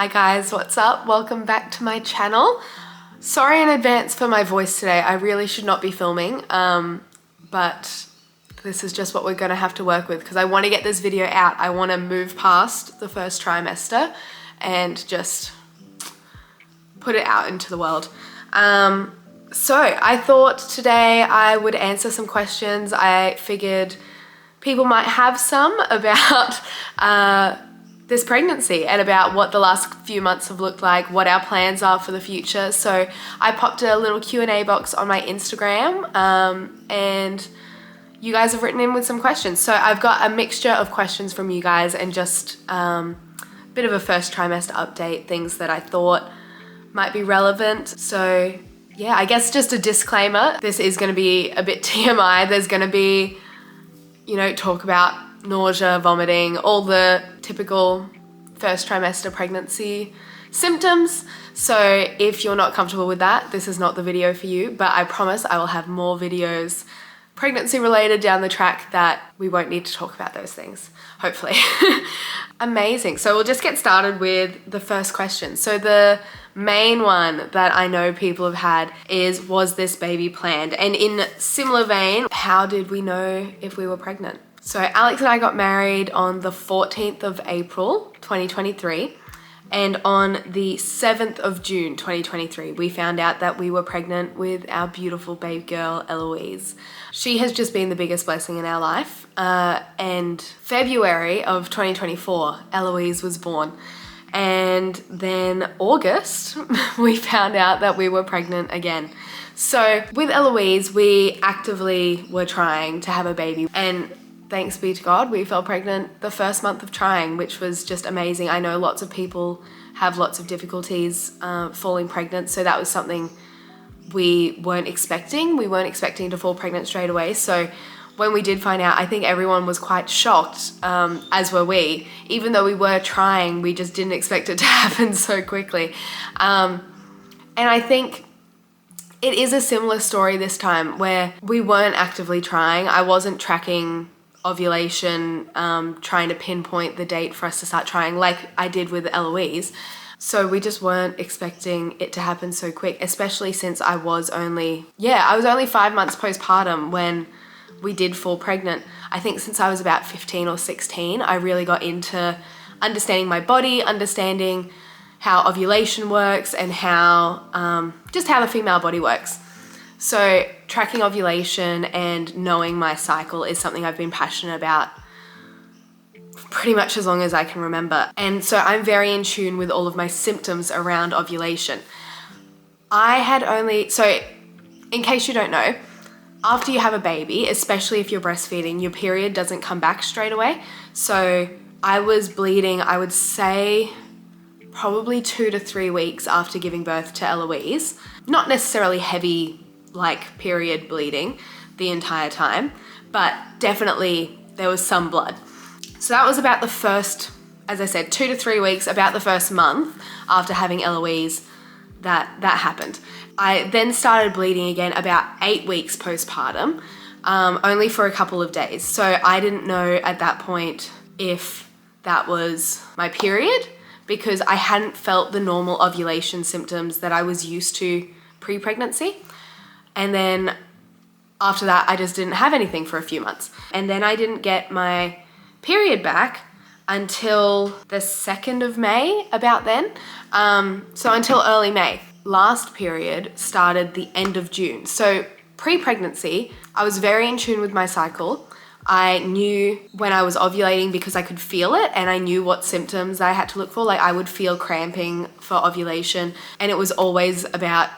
Hi guys, what's up? Welcome back to my channel. Sorry in advance for my voice today. I really should not be filming, but this is just what we're gonna have to work with because I want to get this video out. I want to move past the first trimester and just put it out into the world. So I thought today I would answer some questions. I figured people might have some about this pregnancy and about what the last few months have looked like, what our plans are for the future. So I popped a little Q&A box on my Instagram and you guys have written in with some questions. So I've got a mixture of questions from you guys and just a bit of a first trimester update, things that I thought might be relevant. So yeah, I guess just a disclaimer, this is gonna be a bit TMI. There's gonna be, you know, talk about nausea, vomiting, all the typical first trimester pregnancy symptoms. So if you're not comfortable with that, this is not the video for you, but I promise I will have more videos pregnancy related down the track that we won't need to talk about those things, hopefully. Amazing. So we'll just get started with the first question. So the main one that I know people have had is, was this baby planned? And in similar vein, how did we know if we were pregnant? So Alex and I got married on the 14th of April, 2023. And on the 7th of June, 2023, we found out that we were pregnant with our beautiful baby girl, Eloise. She has just been the biggest blessing in our life. And February of 2024, Eloise was born. And then August, we found out that we were pregnant again. So with Eloise, we actively were trying to have a baby, and thanks be to God, we fell pregnant the first month of trying, which was just amazing. I know lots of people have lots of difficulties falling pregnant, so that was something we weren't expecting. We weren't expecting to fall pregnant straight away. So when we did find out, I think everyone was quite shocked, as were we. Even though we were trying, we just didn't expect it to happen so quickly. And I think it is a similar story this time where we weren't actively trying. I wasn't tracking ovulation, trying to pinpoint the date for us to start trying like I did with Eloise. So we just weren't expecting it to happen so quick, especially since I was only 5 months postpartum when we did fall pregnant. I think since I was about 15 or 16, I really got into understanding my body, understanding how ovulation works and how, just how the female body works. So tracking ovulation and knowing my cycle is something I've been passionate about pretty much as long as I can remember. And so I'm very in tune with all of my symptoms around ovulation. So in case you don't know, after you have a baby, especially if you're breastfeeding, your period doesn't come back straight away. So I was bleeding, I would say probably 2 to 3 weeks after giving birth to Eloise. Not necessarily heavy like period bleeding the entire time, but definitely there was some blood. So that was about the first, as I said, 2 to 3 weeks, about the first month after having Eloise that happened. I then started bleeding again about 8 weeks postpartum, only for a couple of days. So I didn't know at that point if that was my period because I hadn't felt the normal ovulation symptoms that I was used to pre-pregnancy. And then after that, I just didn't have anything for a few months. And then I didn't get my period back until the 2nd of May, about then. So until early May. Last period started the end of June. So pre-pregnancy, I was very in tune with my cycle. I knew when I was ovulating because I could feel it, and I knew what symptoms I had to look for. Like I would feel cramping for ovulation, and it was always about,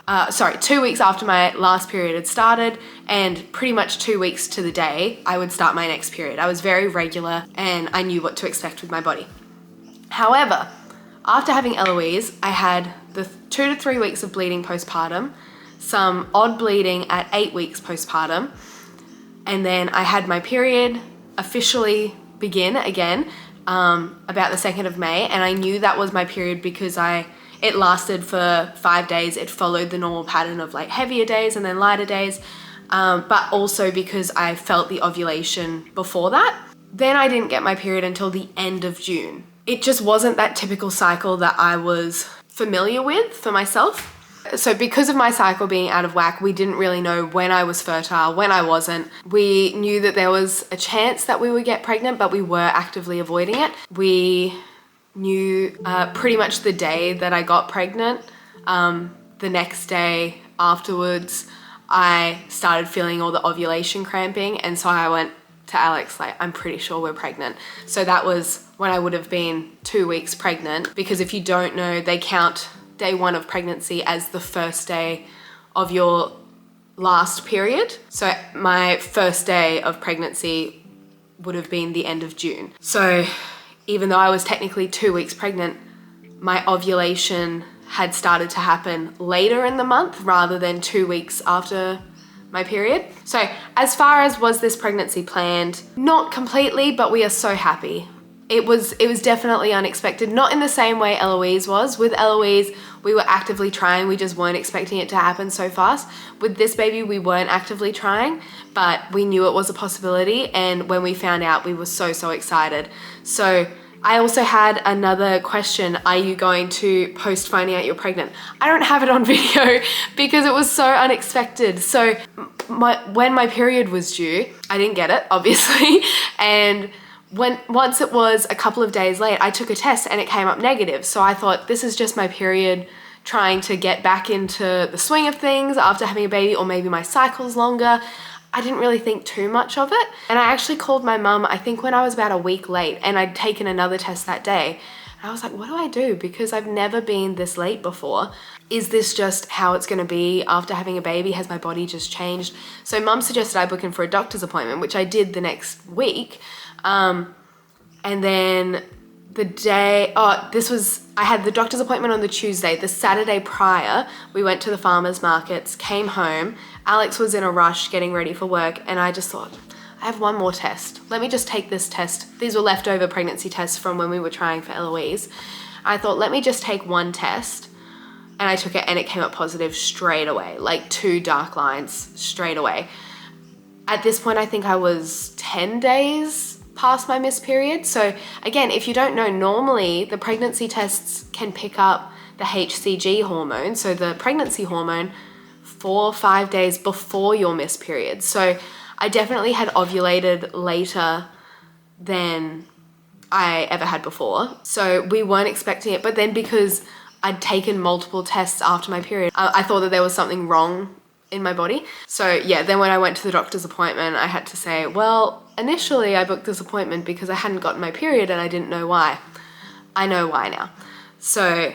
2 weeks after my last period had started, and pretty much 2 weeks to the day, I would start my next period. I was very regular and I knew what to expect with my body. However, after having Eloise, I had the 2 to 3 weeks of bleeding postpartum, some odd bleeding at 8 weeks postpartum, and then I had my period officially begin again about the 2nd of May, and I knew that was my period because it lasted for 5 days. It followed the normal pattern of like heavier days and then lighter days, but also because I felt the ovulation before that. Then I didn't get my period until the end of June. It just wasn't that typical cycle that I was familiar with for myself. So because of my cycle being out of whack, we didn't really know when I was fertile, when I wasn't. We knew that there was a chance that we would get pregnant, but we were actively avoiding it. We knew pretty much the day that I got pregnant. The next day afterwards, I started feeling all the ovulation cramping, and so I went to Alex, like, I'm pretty sure we're pregnant. So that was when I would have been 2 weeks pregnant, because if you don't know, they count day 1 of pregnancy as the first day of your last period. So my first day of pregnancy would have been the end of June. So even though I was technically 2 weeks pregnant, my ovulation had started to happen later in the month rather than 2 weeks after my period. So as far as was this pregnancy planned, not completely, but we are so happy. It was definitely unexpected, not in the same way Eloise was. With Eloise, we were actively trying, we just weren't expecting it to happen so fast. With this baby, we weren't actively trying, but we knew it was a possibility, and when we found out, we were so excited. So I also had another question. Are you going to post finding out you're pregnant? I don't have it on video because it was so unexpected. So when my period was due, I didn't get it, obviously. And once it was a couple of days late, I took a test and it came up negative. So I thought, this is just my period trying to get back into the swing of things after having a baby, or maybe my cycle's longer. I didn't really think too much of it. And I actually called my mum, I think when I was about a week late, and I'd taken another test that day. And I was like, what do I do? Because I've never been this late before. Is this just how it's gonna be after having a baby? Has my body just changed? So mum suggested I book in for a doctor's appointment, which I did the next week. And then I had the doctor's appointment on the Tuesday. The Saturday prior, we went to the farmers markets, came home. Alex was in a rush getting ready for work, and I just thought, I have one more test. Let me just take this test. These were leftover pregnancy tests from when we were trying for Eloise. I thought, let me just take one test. And I took it and it came up positive straight away, like 2 dark lines straight away. At this point, I think I was 10 days past my missed period. So again, if you don't know, normally the pregnancy tests can pick up the HCG hormone, so the pregnancy hormone, 4 or 5 days before your missed period. So I definitely had ovulated later than I ever had before. So we weren't expecting it, but then because I'd taken multiple tests after my period, I thought that there was something wrong in my body. So yeah, then when I went to the doctor's appointment, I had to say, well, initially I booked this appointment because I hadn't gotten my period and I didn't know why. I know why now. So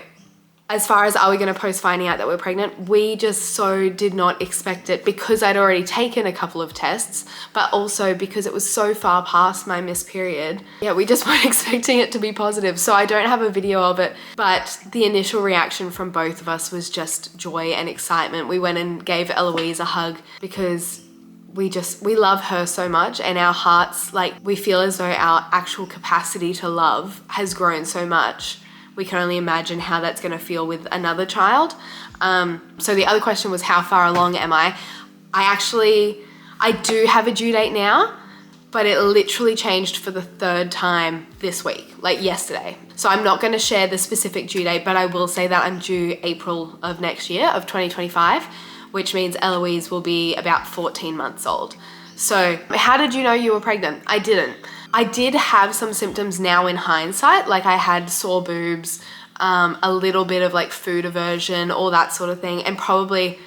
as far as are we going to post finding out that we're pregnant, we just so did not expect it, because I'd already taken a couple of tests, but also because it was so far past my missed period. Yeah, we just weren't expecting it to be positive. So I don't have a video of it, but the initial reaction from both of us was just joy and excitement. We went and gave Eloise a hug because we love her so much, and our hearts, like, we feel as though our actual capacity to love has grown so much. We can only imagine how that's going to feel with another child. So the other question was, how far along am I? I do have a due date now, but it literally changed for the 3rd time this week, like yesterday. So I'm not going to share the specific due date, but I will say that I'm due April of next year, of 2025, which means Eloise will be about 14 months old. So how did you know you were pregnant? I didn't. I did have some symptoms now in hindsight, like I had sore boobs, a little bit of like food aversion, all that sort of thing, and probably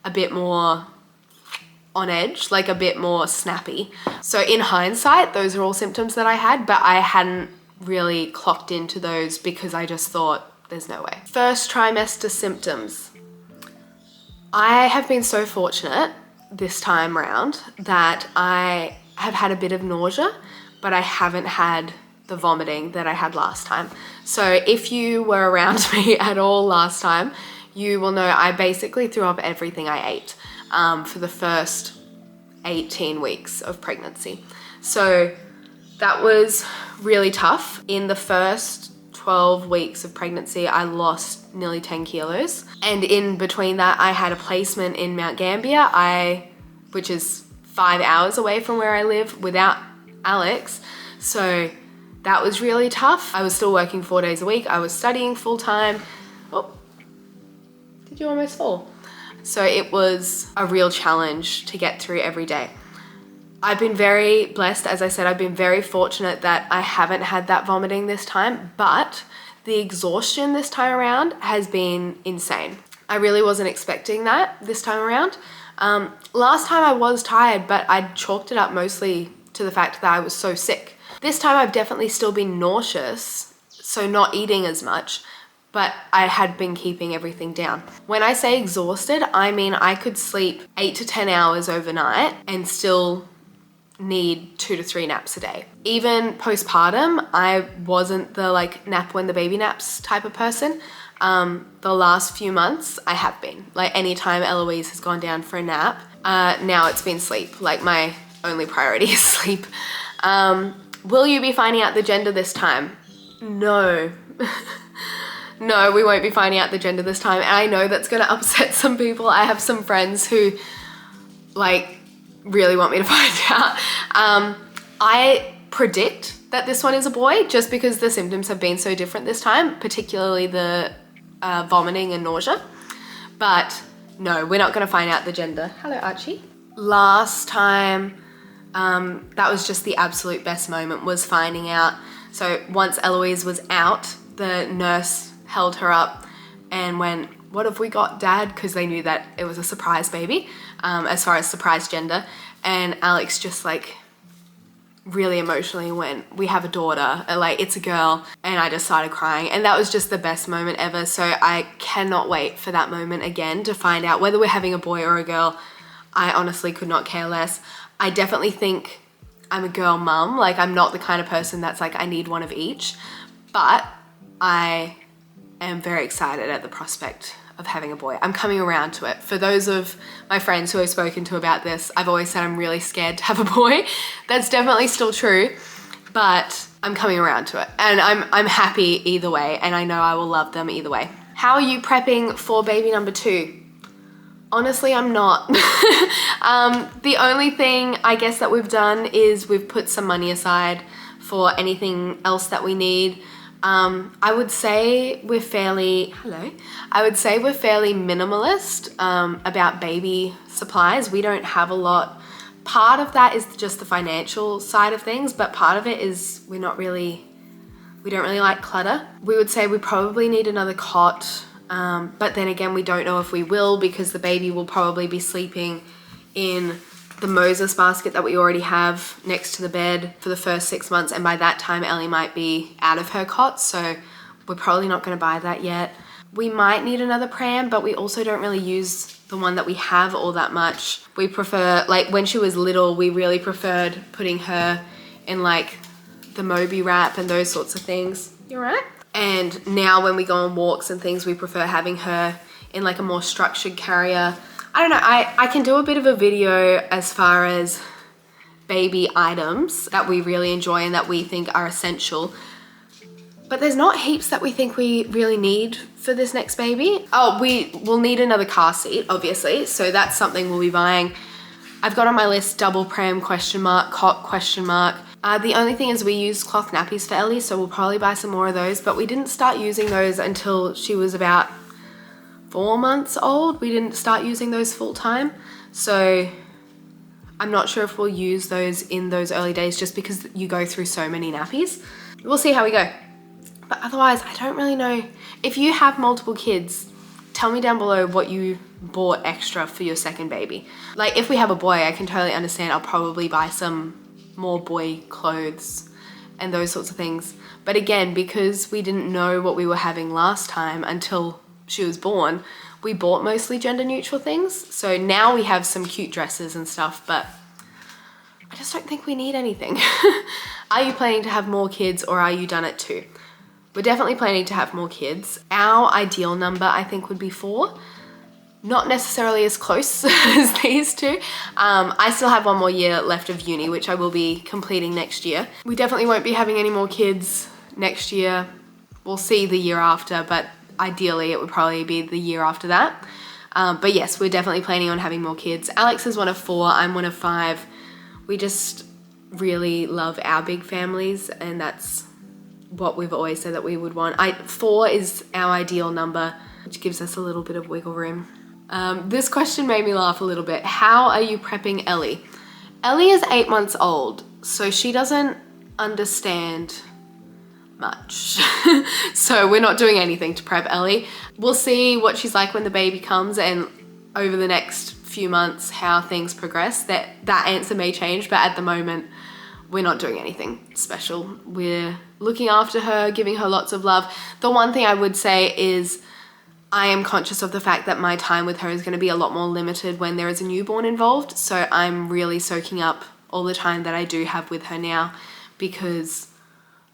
a bit more on edge, like a bit more snappy. So in hindsight, those are all symptoms that I had, but I hadn't really clocked into those because I just thought there's no way. First trimester symptoms. I have been so fortunate this time round that I have had a bit of nausea, but I haven't had the vomiting that I had last time. So if you were around me at all last time, you will know I basically threw up everything I ate for the first 18 weeks of pregnancy. So that was really tough. In the first 12 weeks of pregnancy, I lost nearly 10 kilos. And in between that, I had a placement in Mount Gambier, which is 5 hours away from where I live without Alex. So that was really tough. I was still working 4 days a week. I was studying full time. Oh, did you almost fall? So it was a real challenge to get through every day. I've been very blessed. As I said, I've been very fortunate that I haven't had that vomiting this time, but the exhaustion this time around has been insane. I really wasn't expecting that this time around. Last time I was tired, but I chalked it up mostly to the fact that I was so sick. This time I've definitely still been nauseous, so not eating as much, but I had been keeping everything down. When I say exhausted, I mean I could sleep 8 to 10 hours overnight and still need 2 to 3 naps a day. Even postpartum, I wasn't the like nap when the baby naps type of person. The last few months I have been. Like anytime Eloise has gone down for a nap, now it's been sleep. Like my only priority is sleep. Will you be finding out the gender this time? No. No, we won't be finding out the gender this time. And I know that's gonna upset some people. I have some friends who like really want me to find out. I predict that this one is a boy just because the symptoms have been so different this time, particularly the vomiting and nausea. But no, we're not gonna find out the gender. Hello, Archie. Last time, that was just the absolute best moment, was finding out. So once Eloise was out, the nurse held her up and went, "What have we got, Dad?" Because they knew that it was a surprise baby, as far as surprise gender. And Alex just like really emotionally went, "We have a daughter, like it's a girl." And I just started crying, and that was just the best moment ever. So I cannot wait for that moment again to find out whether we're having a boy or a girl. I honestly could not care less. I definitely think I'm a girl mum. Like I'm not the kind of person that's like I need one of each, but I am very excited at the prospect of having a boy. I'm coming around to it. For those of my friends who I've spoken to about this, I've always said I'm really scared to have a boy. That's definitely still true, but I'm coming around to it, and I'm happy either way, and I know I will love them either way. How are you prepping for baby number 2? Honestly, I'm not. The only thing I guess that we've done is we've put some money aside for anything else that we need. I would say we're fairly minimalist about baby supplies. We don't have a lot. Part of that is just the financial side of things, but part of it is we don't really like clutter. We would say we probably need another cot, but then again, we don't know if we will because the baby will probably be sleeping in the Moses basket that we already have next to the bed for the first 6 months, and by that time Ellie might be out of her cot, so we're probably not going to buy that yet. We might need another pram, but we also don't really use the one that we have all that much. We prefer, like when she was little, we really preferred putting her in like the Moby wrap and those sorts of things. You alright? And now when we go on walks and things, we prefer having her in like a more structured carrier. I don't know, I can do a bit of a video as far as baby items that we really enjoy and that we think are essential. But there's not heaps that we think we really need for this next baby. Oh, we will need another car seat, obviously. So that's something we'll be buying. I've got on my list double pram ? Cot ? The only thing is we use cloth nappies for Ellie, so we'll probably buy some more of those. But we didn't start using those until she was about 4 months old. We didn't start using those full time. So I'm not sure if we'll use those in those early days just because you go through so many nappies. We'll see how we go. But otherwise, I don't really know. If you have multiple kids, tell me down below what you bought extra for your second baby. Like if we have a boy, I can totally understand. I'll probably buy some more boy clothes and those sorts of things. But again, because we didn't know what we were having last time until she was born, we bought mostly gender neutral things. So now we have some cute dresses and stuff, but I just don't think we need anything. Are you planning to have more kids, or are you done at 2? We're definitely planning to have more kids. Our ideal number, I think, would be 4. Not necessarily as close as these two. I still have 1 more year left of uni, which I will be completing next year. We definitely won't be having any more kids next year. We'll see the year after, but ideally it would probably be the year after that. But yes, we're definitely planning on having more kids. Alex is one of 4, I'm one of 5. We just really love our big families, and that's what we've always said that we would want. 4 is our ideal number, which gives us a little bit of wiggle room. This question made me laugh a little bit. How are you prepping Ellie? Ellie is 8 months old, so she doesn't understand much. So we're not doing anything to prep Ellie. We'll see what she's like when the baby comes, and over the next few months how things progress. That answer may change, but at the moment we're not doing anything special. We're looking after her, giving her lots of love. The one thing I would say is I am conscious of the fact that my time with her is going to be a lot more limited when there is a newborn involved. So I'm really soaking up all the time that I do have with her now, because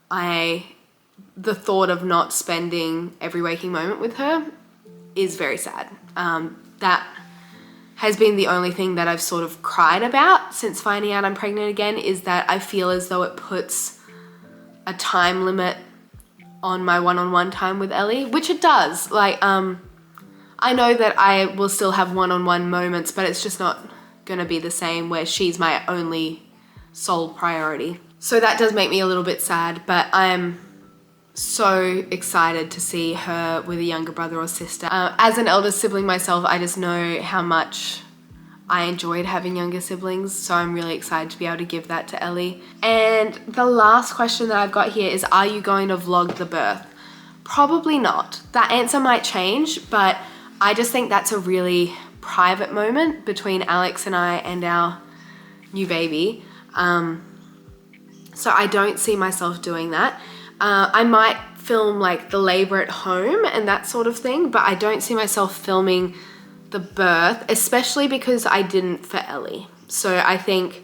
the thought of not spending every waking moment with her is very sad. That has been the only thing that I've sort of cried about since finding out I'm pregnant again, is that I feel as though it puts a time limit on my one-on-one time with Ellie, which it does. Like, I know that I will still have one-on-one moments, but it's just not gonna be the same where she's my only sole priority. So that does make me a little bit sad, but I am so excited to see her with a younger brother or sister. As an elder sibling myself, I just know how much I enjoyed having younger siblings, so I'm really excited to be able to give that to Ellie. And the last question that I've got here is, are you going to vlog the birth? Probably not. That answer might change, but I just think that's a really private moment between Alex and I and our new baby. So I don't see myself doing that. I might film like the labor at home and that sort of thing, but I don't see myself filming the birth, especially because I didn't for Ellie. So I think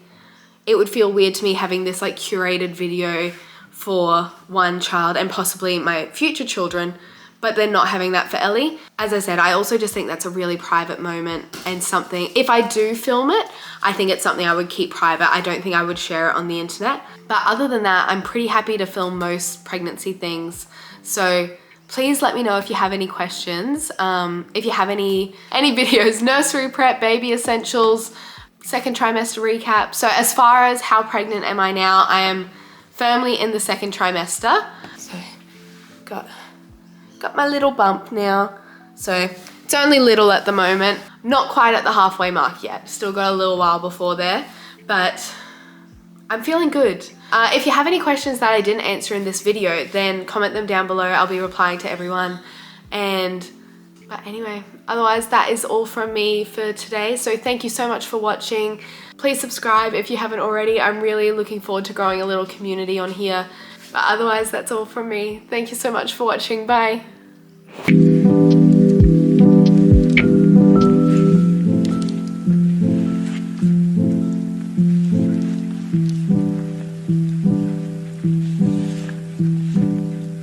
it would feel weird to me having this like curated video for one child and possibly my future children, but then not having that for Ellie. As I said, I also just think that's a really private moment, and something, if I do film it, I think it's something I would keep private. I don't think I would share it on the internet. But other than that, I'm pretty happy to film most pregnancy things. So please let me know if you have any questions. If you have any videos, nursery prep, baby essentials, second trimester recap. So as far as how pregnant am I now, I am firmly in the second trimester. So got my little bump now. So it's only little at the moment. Not quite at the halfway mark yet. Still got a little while before there, but I'm feeling good. If you have any questions that I didn't answer in this video, then comment them down below. I'll be replying to everyone. But anyway, otherwise that is all from me for today. So thank you so much for watching. Please subscribe if you haven't already. I'm really looking forward to growing a little community on here. But otherwise, that's all from me. Thank you so much for watching. Bye.